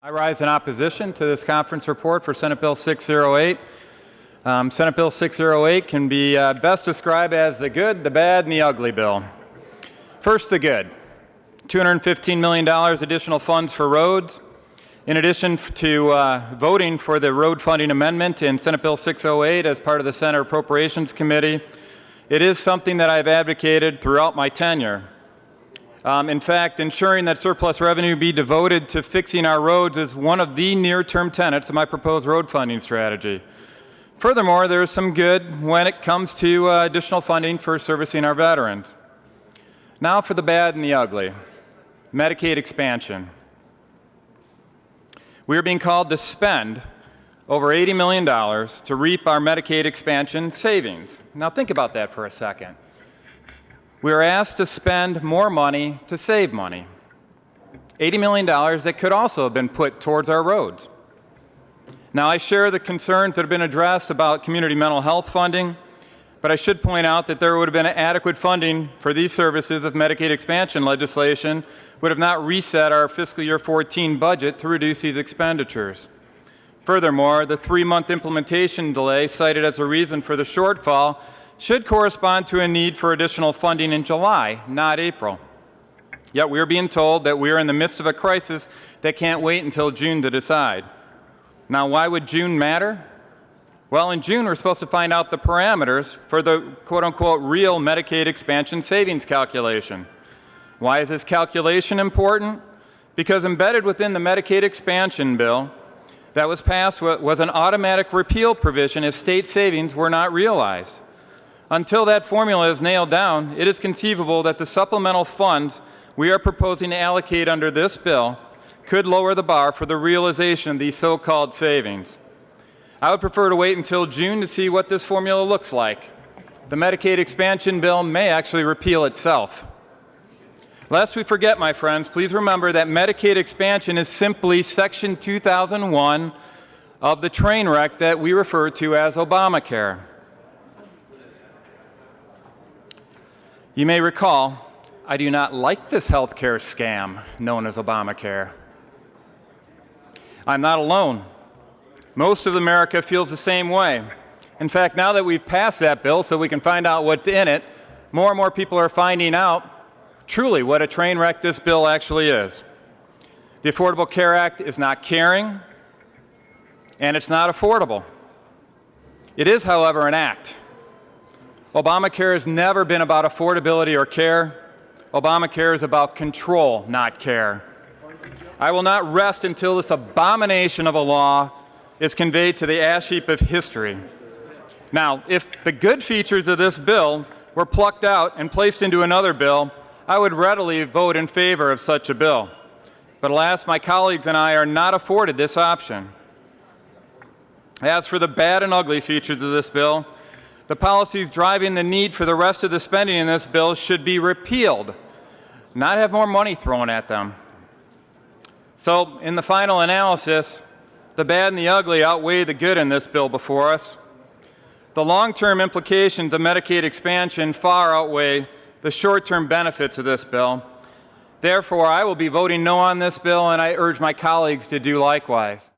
I rise in opposition to this conference report for Senate Bill 608. Senate Bill 608 can be best described as the good, the bad, and the ugly bill. First, the good. $215 million additional funds for roads. In addition to voting for the road funding amendment in Senate Bill 608 as part of the Senate Appropriations Committee, it is something that I've advocated throughout my tenure. In fact, ensuring that surplus revenue be devoted to fixing our roads is one of the near-term tenets of my proposed road funding strategy. Furthermore, there is some good when it comes to additional funding for servicing our veterans. Now for the bad and the ugly. Medicaid expansion. We are being called to spend over $80 million to reap our Medicaid expansion savings. Now think about that for a second. We are asked to spend more money to save money. $80 million that could also have been put towards our roads. Now, I share the concerns that have been addressed about community mental health funding, but I should point out that there would have been adequate funding for these services if Medicaid expansion legislation would have not reset our fiscal year 14 budget to reduce these expenditures. Furthermore, the 3-month implementation delay cited as a reason for the shortfall should correspond to a need for additional funding in July, not April. Yet we are being told that we are in the midst of a crisis that can't wait until June to decide. Now, why would June matter? Well, in June, we're supposed to find out the parameters for the quote-unquote real Medicaid expansion savings calculation. Why is this calculation important? Because embedded within the Medicaid expansion bill that was passed was an automatic repeal provision if state savings were not realized. Until that formula is nailed down, it is conceivable that the supplemental funds we are proposing to allocate under this bill could lower the bar for the realization of these so-called savings. I would prefer to wait until June to see what this formula looks like. The Medicaid expansion bill may actually repeal itself. Lest we forget, my friends, please remember that Medicaid expansion is simply Section 2001 of the train wreck that we refer to as Obamacare. You may recall, I do not like this health care scam known as Obamacare. I'm not alone. Most of America feels the same way. In fact, now that we've passed that bill so we can find out what's in it, more and more people are finding out truly what a train wreck this bill actually is. The Affordable Care Act is not caring, and it's not affordable. It is, however, an act. Obamacare has never been about affordability or care. Obamacare is about control, not care. I will not rest until this abomination of a law is conveyed to the ash heap of history. Now, if the good features of this bill were plucked out and placed into another bill, I would readily vote in favor of such a bill. But alas, my colleagues and I are not afforded this option. As for the bad and ugly features of this bill, the policies driving the need for the rest of the spending in this bill should be repealed, not have more money thrown at them. So, in the final analysis, the bad and the ugly outweigh the good in this bill before us. The long-term implications of Medicaid expansion far outweigh the short-term benefits of this bill. Therefore, I will be voting no on this bill, and I urge my colleagues to do likewise.